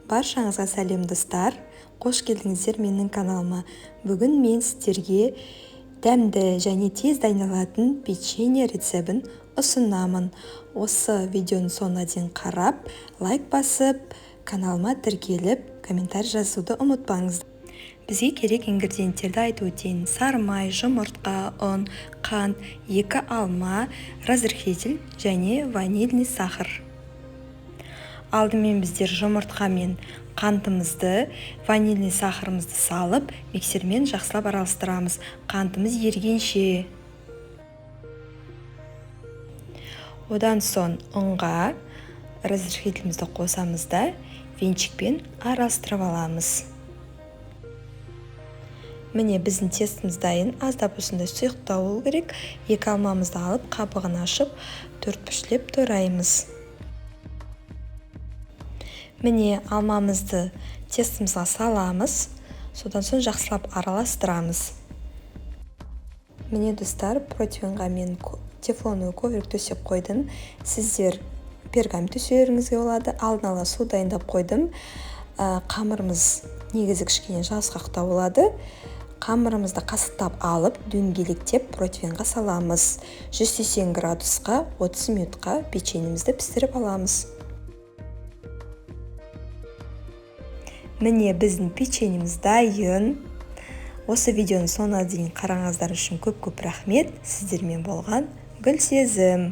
Баршаңызға сәлем достар, қош келдіңіздер менің каналыма. Бүгін мен сіздерге дәмді және тез дайындалатын печенье рецебін ұсынамын. Осы видеоның соңына дейін қарап, лайк басып, каналыма тіркеліп, комментарий жазуды ұмытпаңыз. Бізге керек ингредиенттерді айтып өтейін. Сары май, жұмыртқа, ұн, қант, 2 алма, разрыхитель және ванильный сахар. Алдымен біздер жұмыртқа мен қантымызды, ванильный сахарымызды салып, миксермен жақсылап араластырамыз. Қантымыз ергенше. Одан соң ұнға разрыхителімізді қосамыз да венчикпен араластырып аламыз. Міне біздің тестіміз дайын. Аздап осындай сұйықтау болу керек. 2 алмамызды алып, қабығын ашып, төртбұрыштап тураймыз. Міне алмамызды тестімізге саламыз. Содан соң жақсылап араластырамыз. Міне достар, противенға мен тефлоновый коврик төсеп қойдым. Сіздер пергамент төсеуіңізге болады. Алдын ала су дайындап қойдым. Қамырымыз негізі кішкене жасқақтау болады. Қамырымызды қасықтап алып, дөңгелектеп противенға саламыз. 180 градусқа 30 минутқа печеньемізді пісіріп аламыз. Міне біздің печеньеміз дайын. Осы видеоның соңына дейін қараңыздар үшін көп рахмет. Сіздермен болған Гүлсезім.